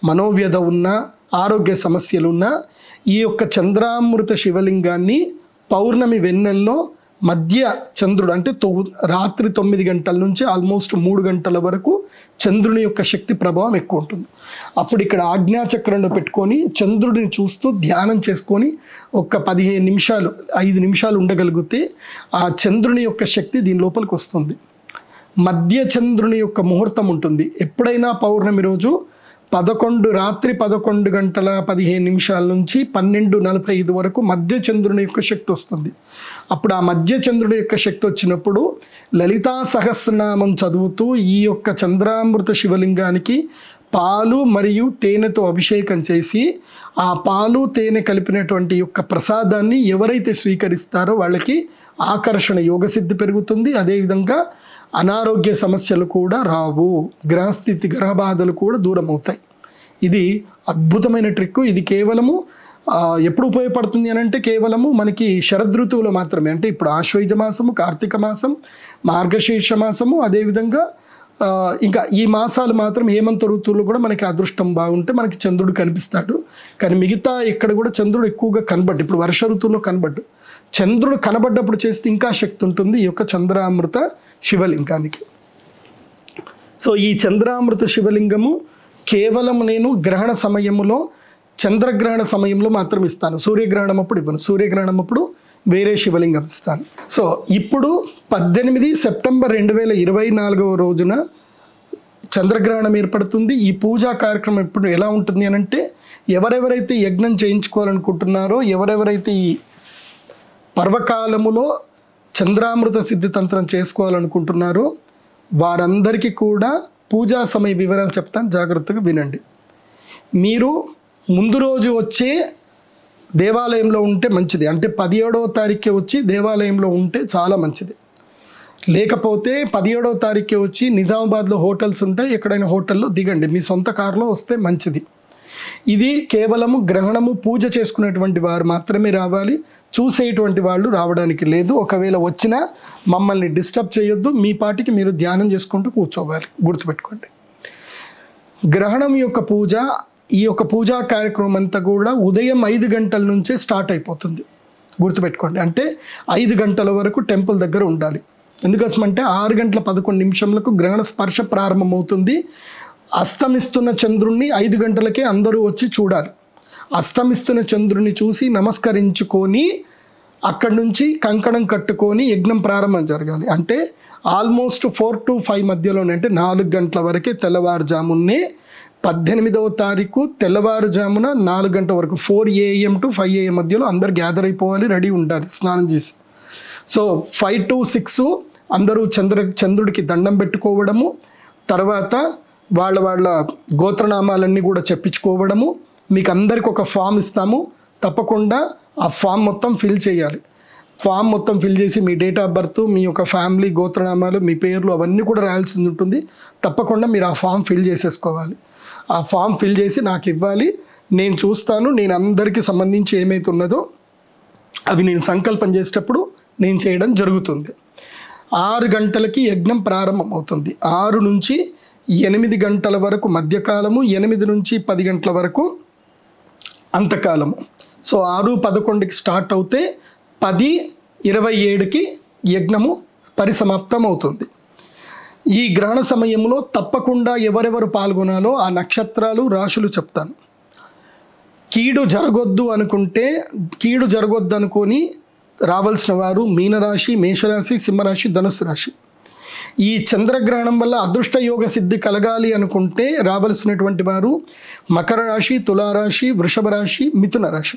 మనోవ్యధ ఉన్నా, ఆరోగ్య సమస్యలు ఉన్నా, ఈ యొక్క చంద్రామృత శివలింగాన్ని పౌర్ణమి వెన్నెల్లో మధ్య చంద్రుడు అంటే రాత్రి 9 గంటల నుంచి ఆల్మోస్ట్ 3 గంటల వరకు చంద్రుని యొక్క శక్తి ప్రభావం ఎక్కువ ఉంటుంది. అప్పుడు ఇక్కడ ఆజ్ఞాచక్రంలో పెట్టుకొని చంద్రుడిని చూస్తూ ధ్యానం చేసుకొని ఒక 15 నిమిషాలు 5 నిమిషాలు ఉండగలిగితే ఆ చంద్రుని యొక్క శక్తి దీని లోపలికి వస్తుంది. మధ్య చంద్రుని యొక్క ముహూర్తం ఉంటుంది. ఎప్పుడైనా పౌర్ణమి రోజు రాత్రి 11 గంటల 15 నిమిషాల నుంచి 12:45 వరకు మధ్య చంద్రుని యొక్క శక్తి వస్తుంది. అప్పుడు ఆ మధ్య చంద్రుడి యొక్క శక్తి వచ్చినప్పుడు లలితా సహస్రనామం చదువుతూ ఈ యొక్క చంద్రామృత శివలింగానికి పాలు మరియు తేనెతో అభిషేకం చేసి, ఆ పాలు తేనె కలిపినటువంటి యొక్క ప్రసాదాన్ని ఎవరైతే స్వీకరిస్తారో వాళ్ళకి ఆకర్షణ యోగసిద్ధి పెరుగుతుంది. అదేవిధంగా అనారోగ్య సమస్యలు కూడా రావు, గ్రహస్థితి గ్రహబాధలు కూడా దూరం అవుతాయి. ఇది అద్భుతమైన ట్రిక్. ఇది కేవలము ఎప్పుడు ఉపయోగపడుతుంది అని అంటే కేవలము మనకి శరదృతువులో మాత్రమే. అంటే ఇప్పుడు ఆశ్వయుజ మాసము, కార్తీక మాసం, మార్గశీర్ష మాసము, అదేవిధంగా ఇంకా ఈ మాసాలు మాత్రం హేమంత ఋతువులో కూడా మనకి అదృష్టం బాగుంటే మనకి చంద్రుడు కనిపిస్తాడు. కానీ మిగతా ఇక్కడ కూడా చంద్రుడు ఎక్కువగా కనబడ్డు. ఇప్పుడు వర్ష ఋతువులో కనబడ్డు. చంద్రుడు కనబడ్డప్పుడు చేస్తే ఇంకా శక్తి ఉంటుంది ఈ యొక్క చంద్రామృత శివలింగానికి. సో ఈ చంద్రామృత శివలింగము కేవలం నేను గ్రహణ సమయంలో, చంద్రగ్రహణ సమయంలో మాత్రం ఇస్తాను. సూర్యగ్రహణం అప్పుడు ఇవ్వను. సూర్యగ్రహణం అప్పుడు వేరే శివలింగం ఇస్తాను. సో ఇప్పుడు 18 సెప్టెంబర్ 2024 రోజున చంద్రగ్రహణం ఏర్పడుతుంది. ఈ పూజా కార్యక్రమం ఇప్పుడు ఎలా ఉంటుంది అని అంటే, ఎవరెవరైతే యజ్ఞం చేయించుకోవాలనుకుంటున్నారో, ఎవరెవరైతే ఈ పర్వకాలములో చంద్రామృత సిద్ధితంత్రం చేసుకోవాలనుకుంటున్నారో వారందరికీ కూడా పూజా సమయ వివరాలు చెప్తాను, జాగ్రత్తగా వినండి. మీరు ముందు రోజు వచ్చే దేవాలయంలో ఉంటే మంచిది. అంటే 17వ తారీఖే వచ్చి దేవాలయంలో ఉంటే చాలా మంచిది. లేకపోతే 17వ తారీఖే వచ్చి నిజామాబాద్లో హోటల్స్ ఉంటాయి, ఎక్కడైనా హోటల్లో దిగండి. మీ సొంత కారులో వస్తే మంచిది. ఇది కేవలము గ్రహణము పూజ చేసుకునేటువంటి వారు మాత్రమే రావాలి. చూసేటువంటి వాళ్ళు రావడానికి లేదు. ఒకవేళ వచ్చినా మమ్మల్ని డిస్టర్బ్ చేయొద్దు, మీ పాటికి మీరు ధ్యానం చేసుకుంటూ కూర్చోవాలి. గుర్తుపెట్టుకోండి. గ్రహణం యొక్క పూజ, ఈ యొక్క పూజా కార్యక్రమం అంతా కూడా ఉదయం 5 గంటల నుంచే స్టార్ట్ అయిపోతుంది. గుర్తుపెట్టుకోండి. అంటే 5 గంటల వరకు టెంపుల్ దగ్గర ఉండాలి. ఎందుకోసమంటే 6 గంటల 11 నిమిషంలకు గ్రహణ స్పర్శ ప్రారంభమవుతుంది. అస్తమిస్తున్న చంద్రుణ్ణి 5 గంటలకే అందరూ వచ్చి చూడాలి. అస్తమిస్తున్న చంద్రుని చూసి నమస్కరించుకొని అక్కడి నుంచి కంకణం కట్టుకొని యజ్ఞం ప్రారంభం జరగాలి. అంటే ఆల్మోస్ట్ 4 to 5 మధ్యలోనే, అంటే 4 గంటల వరకే తెల్లవారుజామునే 18వ తారీఖు తెల్లవారుజామున 4 గంటల వరకు 4 AM to 5 AM మధ్యలో అందరు గ్యాదర్ అయిపోవాలి, రెడీ ఉండాలి స్నానం చేసి. సో 5 to 6 అందరూ చంద్రుడికి దండం పెట్టుకోవడము, తర్వాత వాళ్ళ గోత్రనామాలన్నీ కూడా చెప్పించుకోవడము. మీకు అందరికి ఒక ఫామ్ ఇస్తాము, తప్పకుండా ఆ ఫామ్ మొత్తం ఫిల్ చేయాలి. ఫామ్ మొత్తం ఫిల్ చేసి మీ డేట్ ఆఫ్ బర్త్, మీ యొక్క ఫ్యామిలీ గోత్రనామాలు, మీ పేర్లు అవన్నీ కూడా రాయాల్సి ఉంటుంది. తప్పకుండా మీరు ఆ ఫామ్ ఫిల్ చేసేసుకోవాలి. ఆ ఫామ్ ఫిల్ చేసి నాకు ఇవ్వాలి. నేను చూస్తాను, నేను అందరికీ సంబంధించి ఏమైతే ఉన్నదో అవి నేను సంకల్పం చేసేటప్పుడు నేను చేయడం జరుగుతుంది. 6 గంటలకి యజ్ఞం ప్రారంభం అవుతుంది. 6 నుంచి 8 గంటల వరకు మధ్యకాలము, 8 నుంచి 10 గంటల వరకు అంతకాలము. సో 6:11కి స్టార్ట్ అవుతే 10:27కి యజ్ఞము పరిసమాప్తం అవుతుంది. ఈ గ్రహణ సమయంలో తప్పకుండా ఎవరెవరు పాల్గొనాలో ఆ నక్షత్రాలు, రాశులు చెప్తాను. కీడు జరగొద్దు అనుకుంటే, కీడు జరగొద్దు అనుకొని రావాల్సిన వారు మీనరాశి, మేషరాశి, సింహరాశి, ధనుసు రాశి. ఈ చంద్రగ్రహణం వల్ల అదృష్ట యోగ సిద్ధి కలగాలి అనుకుంటే రావాల్సినటువంటి వారు మకర రాశి, తులారాశి, వృషభ రాశి, మిథున రాశి.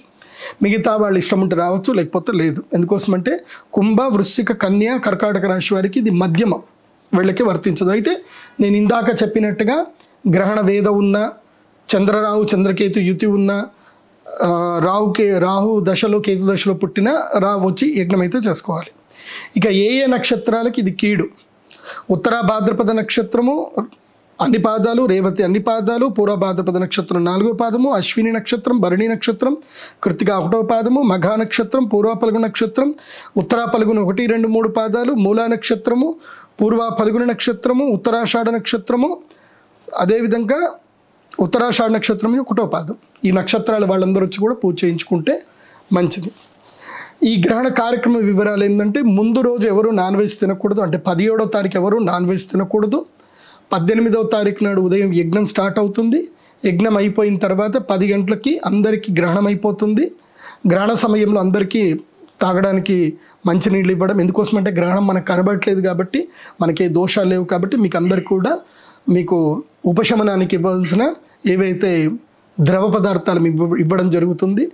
మిగతా వాళ్ళు ఇష్టం ఉంటే రావచ్చు, లేకపోతే లేదు. ఎందుకోసమంటే కుంభ, వృశ్చిక, కన్య, కర్కాటక రాశి వారికి ఇది మధ్యమం, వీళ్ళకి వర్తించదు. అయితే నేను ఇందాక చెప్పినట్టుగా గ్రహణ వేద ఉన్న, చంద్రరాహు చంద్రకేతు యుతి ఉన్న, రాహు దశలో కేతు దశలో పుట్టిన వచ్చి యజ్ఞం అయితే చేసుకోవాలి. ఇక ఏ నక్షత్రాలకి ఇది కీడు? ఉత్తర భాద్రపద నక్షత్రము అన్ని పాదాలు, రేవతి అన్ని పాదాలు, పూర్వ భాద్రపద నక్షత్రం 4వ పాదము, అశ్విని నక్షత్రం, భరణి నక్షత్రం, కృత్తిక 1వ పాదము, మఘా నక్షత్రం, పూర్వ పలుగు నక్షత్రం, ఉత్తర పలుగున 1, 2, 3 పాదాలు, మూలా నక్షత్రము, పూర్వ పలుగుని నక్షత్రము, ఉత్తరాషాఢ నక్షత్రము, అదేవిధంగా ఉత్తరాషాఢ నక్షత్రం 1వ పాదం. ఈ నక్షత్రాలు వాళ్ళందరూ వచ్చి కూడా పూజ చేయించుకుంటే మంచిది. ఈ గ్రహణ కార్యక్రమ వివరాలు ఏంటంటే, ముందు రోజు ఎవరు నాన్ వెజ్ తినకూడదు. అంటే 17వ తారీఖు ఎవరు నాన్ వెజ్ తినకూడదు. 18వ తారీఖు నాడు ఉదయం యజ్ఞం స్టార్ట్ అవుతుంది. యజ్ఞం అయిపోయిన తర్వాత 10 గంటలకి అందరికీ గ్రహణం అయిపోతుంది. గ్రహణ సమయంలో అందరికీ తాగడానికి మంచినీళ్ళు ఇవ్వడం. ఎందుకోసమంటే గ్రహణం మనకు కనబడట్లేదు కాబట్టి, మనకే దోషాలు లేవు కాబట్టి మీకు అందరికీ కూడా మీకు ఉపశమనానికి ఇవ్వాల్సిన ఏవైతే ద్రవ పదార్థాలు ఇవ్వడం జరుగుతుంది.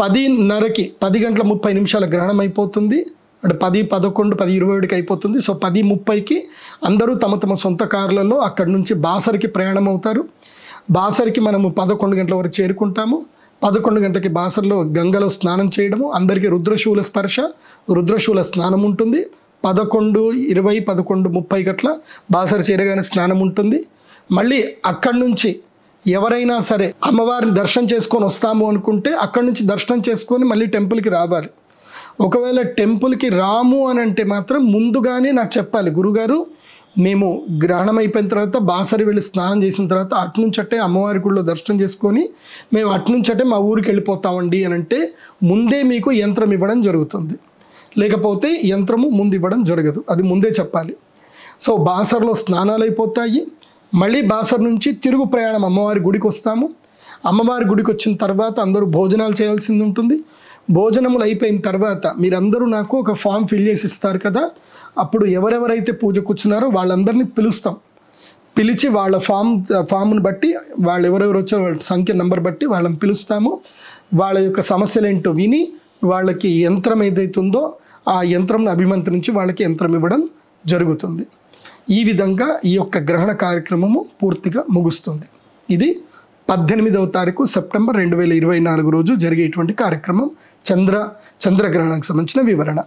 10:30కి 10 గంటల 30 నిమిషాల గ్రహణం అయిపోతుంది. అంటే 10, 11, 10:27కి అయిపోతుంది. సో 10:30కి అందరూ తమ తమ సొంత కార్లలో అక్కడి నుంచి బాసరికి ప్రయాణం అవుతారు. బాసరికి మనము 11 గంటల వరకు చేరుకుంటాము. 11 గంటలకి బాసర్లో గంగలో స్నానం చేయడము, అందరికీ రుద్రశూల స్పర్శ, రుద్రశూల స్నానం ఉంటుంది. 11:20, 11:30 గట్ల బాసర చేరగానే స్నానం ఉంటుంది. మళ్ళీ అక్కడి నుంచి ఎవరైనా సరే అమ్మవారిని దర్శనం చేసుకొని వస్తాము అనుకుంటే అక్కడి నుంచి దర్శనం చేసుకొని మళ్ళీ టెంపుల్కి రావాలి. ఒకవేళ టెంపుల్కి రాము అని అంటే మాత్రం ముందుగానే నాకు చెప్పాలి, గురుగారు మేము గ్రహణం అయిపోయిన తర్వాత బాసరి వెళ్ళి స్నానం చేసిన తర్వాత అట్నుంచటే అమ్మవారి గుడిలో దర్శనం చేసుకొని మేము అట్నుంచటే మా ఊరికి వెళ్ళిపోతామండి అని అంటే ముందే మీకు యంత్రం ఇవ్వడం జరుగుతుంది. లేకపోతే యంత్రము ముందు ఇవ్వడం జరగదు, అది ముందే చెప్పాలి. సో బాసర్లో స్నానాలు అయిపోతాయి. మళ్ళీ బాసర్ నుంచి తిరుగు ప్రయాణం అమ్మవారి గుడికి వస్తాము. అమ్మవారి గుడికి వచ్చిన తర్వాత అందరూ భోజనాలు చేయాల్సింది ఉంటుంది. భోజనములు అయిపోయిన తర్వాత మీరందరూ నాకు ఒక ఫామ్ ఫిల్ చేసి ఇస్తారు కదా, అప్పుడు ఎవరెవరైతే పూజ కూర్చున్నారో వాళ్ళందరినీ పిలుస్తాం. పిలిచి వాళ్ళ ఫామ్ను బట్టి వాళ్ళు ఎవరెవరు వచ్చారో వాళ్ళ సంఖ్య నెంబర్ బట్టి వాళ్ళని పిలుస్తాము. వాళ్ళ యొక్క సమస్యలు ఏంటో విని వాళ్ళకి యంత్రం ఏదైతే ఉందో ఆ యంత్రంను అభిమంత్రించి వాళ్ళకి యంత్రం ఇవ్వడం జరుగుతుంది. ఈ విధంగా ఈ యొక్క గ్రహణ కార్యక్రమము పూర్తిగా ముగుస్తుంది. ఇది 18వ తారీఖు సెప్టెంబర్ 2024 రోజు జరిగేటువంటి కార్యక్రమం చంద్రగ్రహణానికి సంబంధించిన వివరణ.